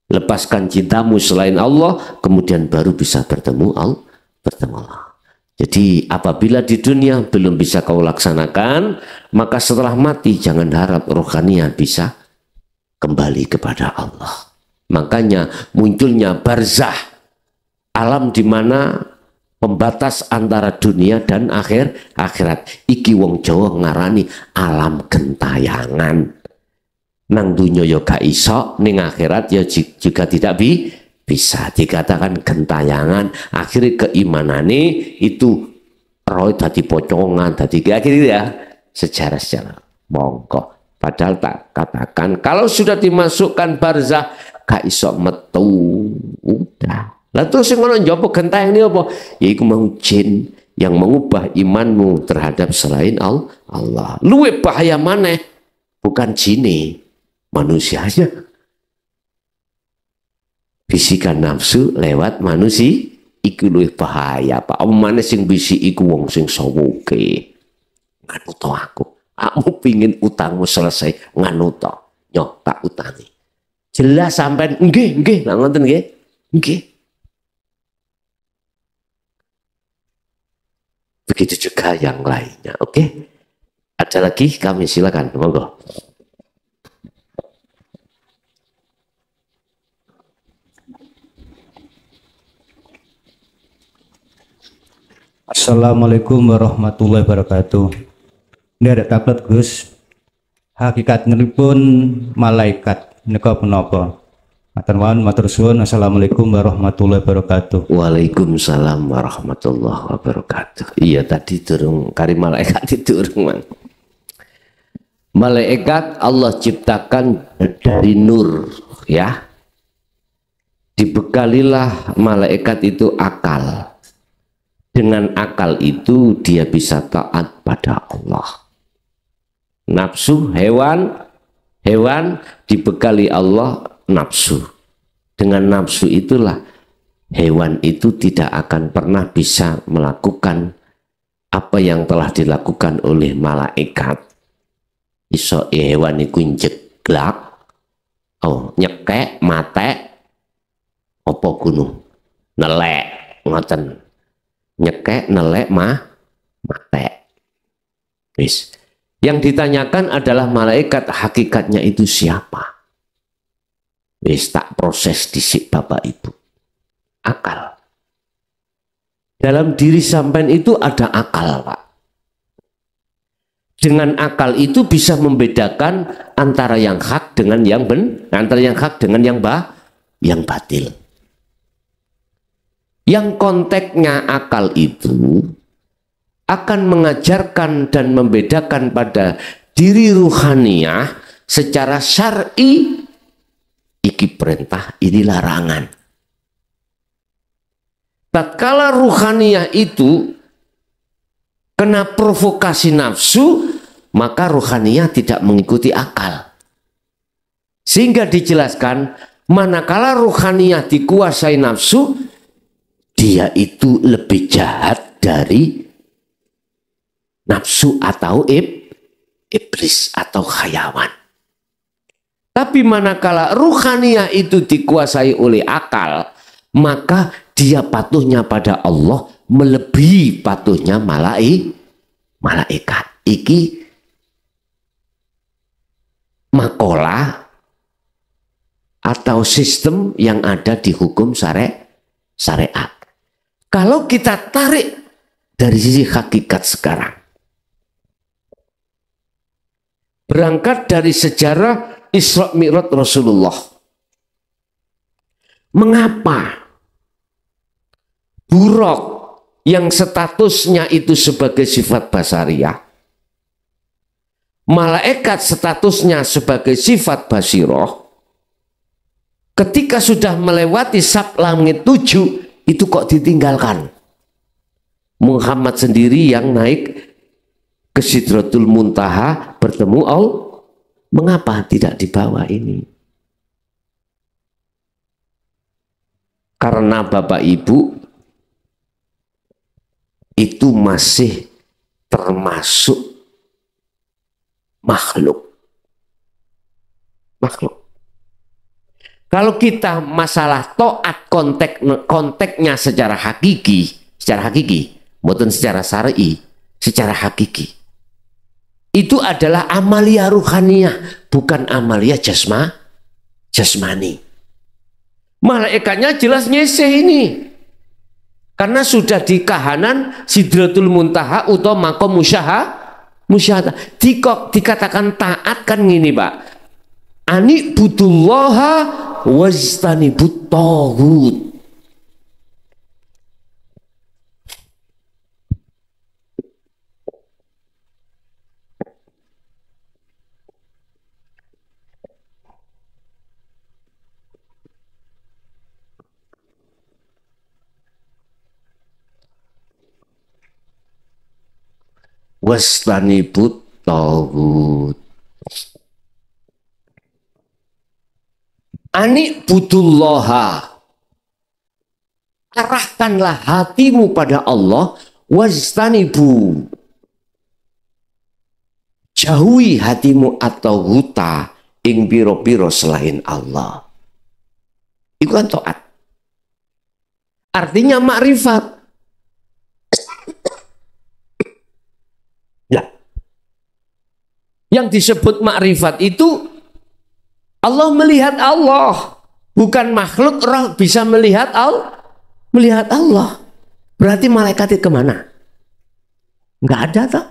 Lepaskan cintamu selain Allah, kemudian baru bisa bertemu Allah. Jadi apabila di dunia belum bisa kau laksanakan, maka setelah mati jangan harap rohaninya bisa kembali kepada Allah. Makanya munculnya barzah, alam di mana pembatas antara dunia dan akhirat. Iki wong Jawa ngarani alam gentayangan. Nang dunia ya gak iso, ning akhirat ya juga tidak bisa. Dikatakan gentayangan, akhirnya keimanane itu roh dadi pocongan, dadi akhirnya ya sejarah mongko. Padahal tak katakan kalau sudah dimasukkan barzah gak iso metu, udah. Lah terus yang ngono njopo gentayang ini apa? Yaiku mau jin yang mengubah imanmu terhadap selain Allah. Luwe bahaya maneh, bukan jine, manusianya. bisikan nafsu lewat manusia iku luwih bahaya Pak. Omane sing bisi iku wong sing sawoke. Nganu to aku pingin utangmu selesai, nganu to nyok tak utangi. Jelas sampean nggih lah ngoten nggih. Begitu juga yang lainnya. Oke. Ada lagi kami silakan monggo. Assalamualaikum warahmatullahi wabarakatuh. Ini ada tablet Gus. Hakikat pun malaikat nika punapa? Matur suwun. Assalamualaikum warahmatullahi wabarakatuh. Waalaikumsalam warahmatullahi wabarakatuh. Iya tadi durung kari malaikat itu durung man. Malaikat Allah ciptakan dari nur ya. Dibekalilah malaikat itu akal. Dengan akal itu dia bisa taat pada Allah. Nafsu hewan dibekali Allah nafsu. Dengan nafsu itulah hewan itu tidak akan pernah bisa melakukan apa yang telah dilakukan oleh malaikat. Iso hewan iku njeglak, nyekek, matek, opo gunung, nelek, ngoten. Nyekek, nelek, matek. Wis. Yang ditanyakan adalah malaikat hakikatnya itu siapa? Wis tak proses disik Bapak Ibu. Akal. Dalam diri sampean itu ada akal, Pak. Dengan akal itu bisa membedakan antara yang hak dengan yang antara yang hak dengan yang batil. Yang konteksnya akal itu akan mengajarkan dan membedakan pada diri ruhaniyah secara syar'i iki perintah, ini larangan. Tatkala ruhaniyah itu kena provokasi nafsu, maka ruhaniyah tidak mengikuti akal. Sehingga dijelaskan manakala ruhaniyah dikuasai nafsu, dia itu lebih jahat dari nafsu atau iblis atau hayawan. Tapi manakala ruhaniyah itu dikuasai oleh akal, maka dia patuhnya pada Allah melebihi patuhnya malaikat. Iki makalah atau sistem yang ada di hukum syariat. Kalau kita tarik dari sisi hakikat sekarang, berangkat dari sejarah Isra Mi'raj Rasulullah, mengapa Buraq yang statusnya itu sebagai sifat basariyah, malaikat statusnya sebagai sifat basiroh, ketika sudah melewati sab langit 7 itu kok ditinggalkan? Muhammad sendiri yang naik ke Sidratul Muntaha bertemu Allah, mengapa tidak dibawa ini? Karena Bapak Ibu itu masih termasuk makhluk. Kalau kita masalah taat konteksnya secara hakiki, bukan secara syar'i, secara hakiki. Itu adalah amalia ruhaniyah, bukan amalia jasmani. Malaikatnya jelas nyeseh ini. Karena sudah di kahanan Sidratul Muntaha atau makom musyahadah. Dikatakan taat kan gini Pak. Ani butullaha wajtanibut taghut. Wajtanibut taghut. Ani butullaha, arahkanlah hatimu pada Allah, wastanibu, jauhi hatimu atau huta ing piro-piro selain Allah. Itu kan taat. Artinya makrifat. Nah, yang disebut makrifat itu Allah melihat Allah, bukan makhluk roh bisa melihat Allah. Melihat Allah. Berarti malaikat itu kemana? Enggak ada toh.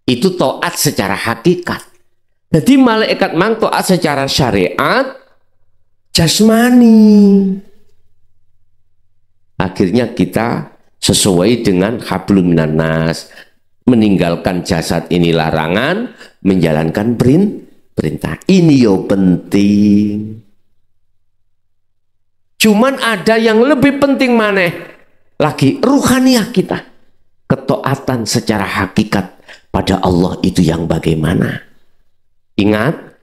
Itu taat secara hakikat. Jadi malaikat mang taat secara syariat jasmani. Akhirnya kita sesuai dengan hablum minan nas, meninggalkan jasad ini larangan, menjalankan perintah. Ini yo penting. Cuman ada yang lebih penting maneh lagi, ruhaniyah kita. Ketaatan secara hakikat pada Allah itu yang bagaimana? Ingat,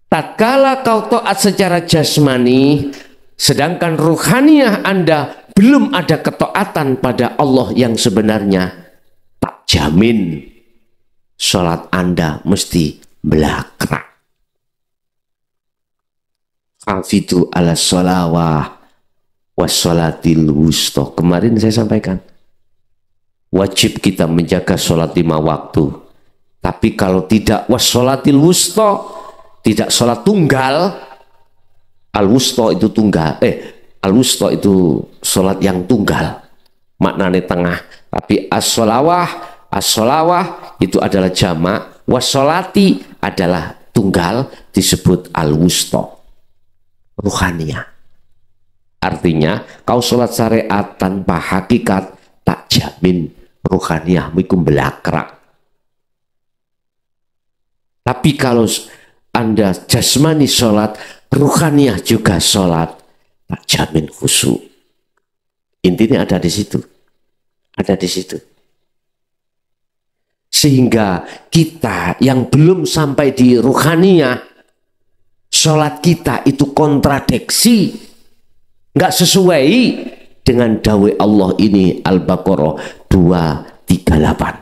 tatkala kau taat secara jasmani, sedangkan ruhaniyah Anda belum ada ketaatan pada Allah yang sebenarnya, tak jamin sholat Anda mesti belakrak. Hafidu ala sholawah wassolatil wusta. Kemarin saya sampaikan, wajib kita menjaga sholat 5 waktu. Tapi kalau tidak wassolatil wusta, tidak sholat tunggal, al-wusta itu tunggal, al-wusta itu sholat yang tunggal, maknanya tengah. Tapi as-sholawah itu adalah jamak, wassolati adalah tunggal, disebut al-wusta, ruhaniyah. Artinya kau sholat syariat tanpa hakikat, tak jamin ruhaniyahmu itu belakrak. Tapi kalau Anda jasmani sholat, ruhaniyah juga sholat, tak jamin khusyuk. Intinya ada di situ. Ada di situ. Sehingga kita yang belum sampai di ruhaniyah, sholat kita itu kontradiksi, nggak sesuai dengan dawai Allah ini, Al-Baqarah 238.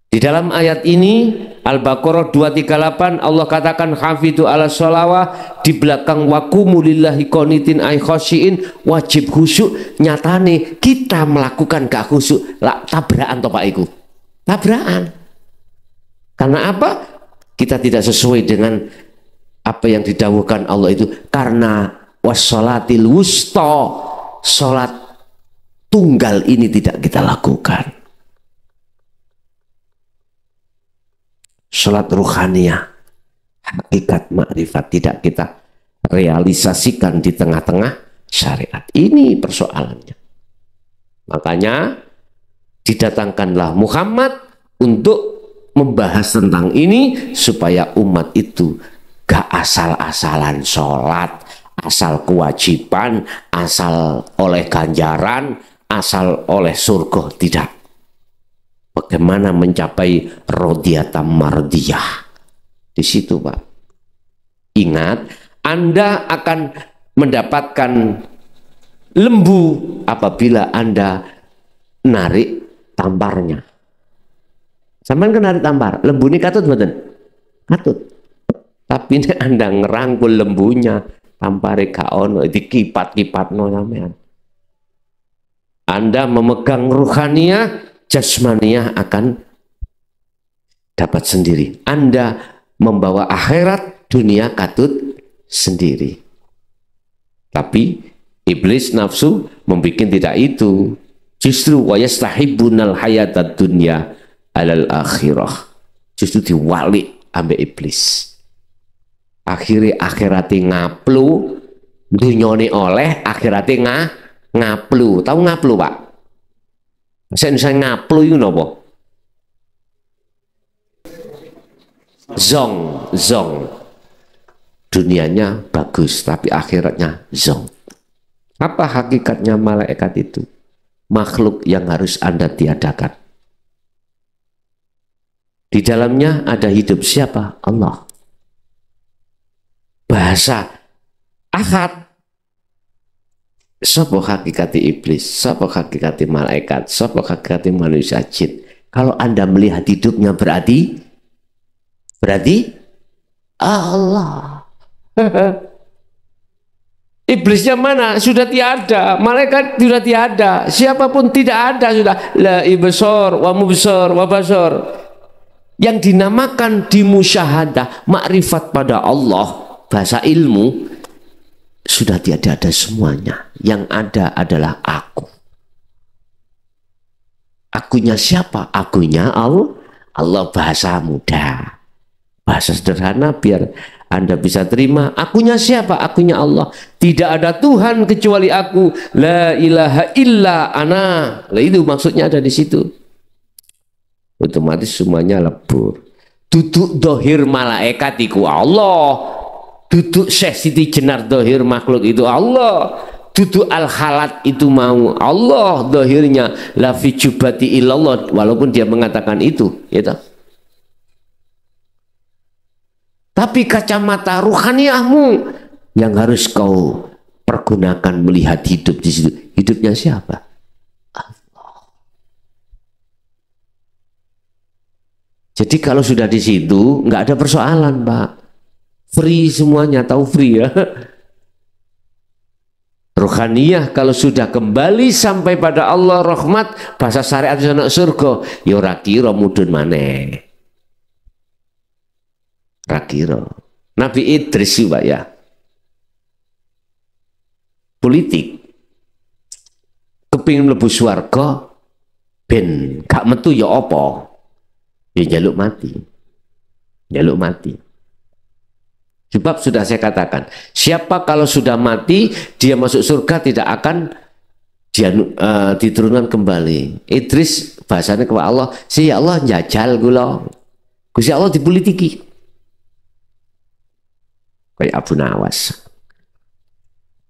Di dalam ayat ini Al-Baqarah 238 Allah katakan hafidu ala sholawah, di belakang waqumu lillahi qanitin ay khosyiin, wajib khusyuk. Nyatane kita melakukan gak khusyuk, tabrakan toh Pak Iku, tabrakan. Karena apa? Kita tidak sesuai dengan apa yang didawuhkan Allah itu, karena wassolatil wusta, sholat tunggal ini tidak kita lakukan. Sholat ruhaniyah, hakikat makrifat tidak kita realisasikan di tengah-tengah syariat. Ini persoalannya. Makanya didatangkanlah Muhammad untuk membahas tentang ini, supaya umat itu gak asal-asalan sholat, asal kewajiban, asal oleh ganjaran, asal oleh surga. Tidak. Bagaimana mencapai rodiyatam mardiyah? Di situ Pak. Ingat, Anda akan mendapatkan lembu apabila Anda narik tamparnya. Sampai kan narik tampar, lembu ini katut betul? Katut. Tapi ini Anda ngerangkul lembunya, tampare gak ono, dikipat-kipat no sampean. Anda memegang ruhaniyah, jasmaniyah akan dapat sendiri. Anda membawa akhirat, dunia katut sendiri. Tapi iblis nafsu membuat tidak itu. Justru wa yastahibbunal hayatad dunya alal akhirah. Justru diwalik ambek iblis. Akhirnya akhirate ngaplu, dunyane oleh, akhirate ngaplu. Tahu ngaplu Pak? Saya ngaplu itu apa? Zong. Dunianya bagus, tapi akhiratnya zong. Apa hakikatnya malaikat itu? Makhluk yang harus Anda tiadakan. Di dalamnya ada hidup siapa? Allah. Bahasa ahad. Sapa hakikati iblis, sapa hakikati malaikat, sapa hakikati manusia jin. Kalau Anda melihat hidupnya berarti Allah. Iblisnya mana? Sudah tiada. Malaikat sudah tiada. Siapapun tidak ada sudah. La ibsar wa mubsar wa basar. Yang dinamakan di musyahadah, makrifat pada Allah, bahasa ilmu, sudah tiada ada semuanya. Yang ada adalah aku. Akunya siapa? Akunya Allah. Allah bahasa mudah. Bahasa sederhana biar Anda bisa terima. Akunya siapa? Akunya Allah. Tidak ada Tuhan kecuali aku. La ilaha illa ana. Nah, itu maksudnya ada di situ. Otomatis semuanya lebur. Duduk dohir malaikat itu Allah. Duduk Syekh Siti Jenar dohir makhluk itu Allah. Duduk al-halat itu mau Allah dohirnya. La fi jubati illallah. Walaupun dia mengatakan itu. Gitu. Tapi kacamata ruhaniyahmu yang harus kau pergunakan melihat hidup di situ. Hidupnya siapa? Allah. Jadi kalau sudah di situ nggak ada persoalan, Pak. Free semuanya, tahu free ya. Ruhaniyah kalau sudah kembali sampai pada Allah rahmat, bahasa syariat anak surga, ya ora kira mudhun maneh. Rakiro. Nabi Idris Pak ya. Politik. Kepingin mlebu swarga ben gak metu ya apa? Ya njaluk mati. Njaluk mati. Sebab sudah saya katakan, siapa kalau sudah mati dia masuk surga tidak akan dia diturunkan kembali. Idris bahasanya kepada Allah, si Allah njajal kula. Gusti Allah dipolitiki. Kayak Abu Nawas.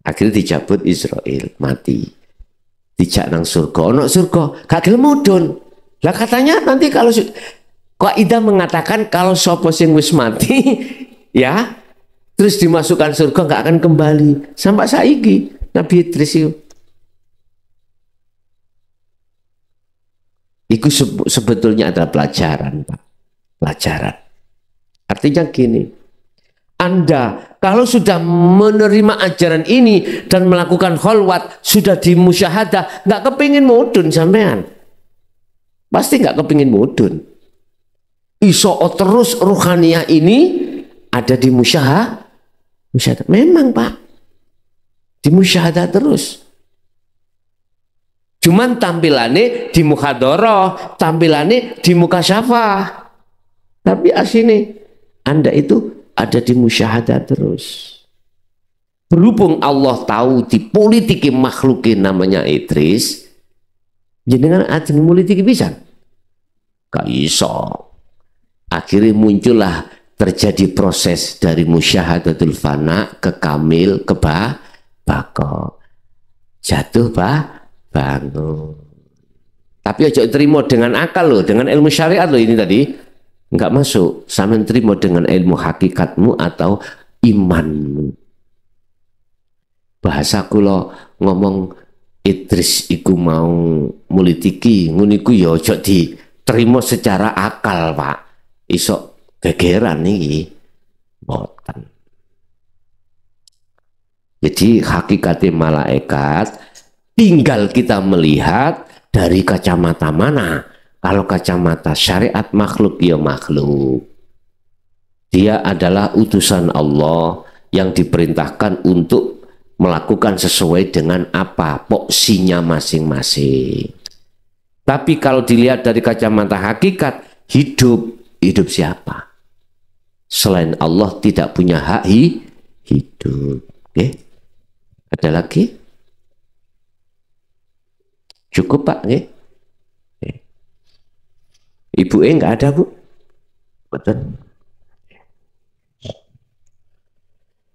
Akhirnya dicabut Israel, mati. Dijak nang surga, ono surga, gak gelem mudhun. Lah katanya nanti kalau Kaidah mengatakan kalau sapa sing wis mati ya, terus dimasukkan surga gak akan kembali. Sampai saiki Nabi Idris itu sebetulnya adalah pelajaran, Pak. Pelajaran. Artinya gini, Anda kalau sudah menerima ajaran ini dan melakukan kholwat, sudah dimusyahadah, nggak kepingin mudun sampean. Pasti nggak kepingin mudun. Iso terus ruhaniyah ini ada di musyahadah. Memang Pak, di musyahadah terus. Cuman tampilannya di mukhadharah, tampilannya di mukasyafah. Tapi asini Anda itu ada di musyahadah terus. Berhubung Allah tahu di politiki makhlukin namanya Idris, jenengan ajeng politiki bisa? Gak iso. Akhirnya muncullah terjadi proses dari musyahadatul fana ke kamil ke bako. Jatuh bangun. Tapi aja terima dengan akal loh, dengan ilmu syariat loh ini tadi. Enggak masuk, sama terima dengan ilmu hakikatmu atau imanmu. Bahasa kula ngomong Idris iku mau mulitiki, nguniku ya aja diterima secara akal, Pak. Iso gegeran nih, boten. Jadi hakikatnya malaikat tinggal kita melihat dari kacamata mana. Kalau kacamata syariat makhluk, ya makhluk. Dia adalah utusan Allah yang diperintahkan untuk melakukan sesuai dengan apa porsinya masing-masing. Tapi kalau dilihat dari kacamata hakikat, hidup siapa? Selain Allah tidak punya hak hidup. Oke? Ada lagi? Cukup Pak? Oke? Ibu enggak ada, Bu? Betul.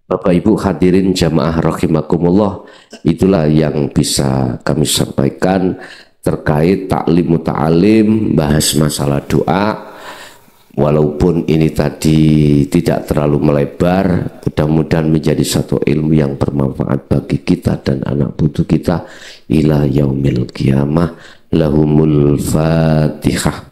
Bapak Ibu hadirin jamaah rahimakumullah, itulah yang bisa kami sampaikan terkait taklim muta'alim, bahas masalah doa. walaupun ini tadi tidak terlalu melebar, mudah-mudahan menjadi satu ilmu yang bermanfaat bagi kita dan anak putu kita ila yaumil qiyamah. Lahumul Fatihah.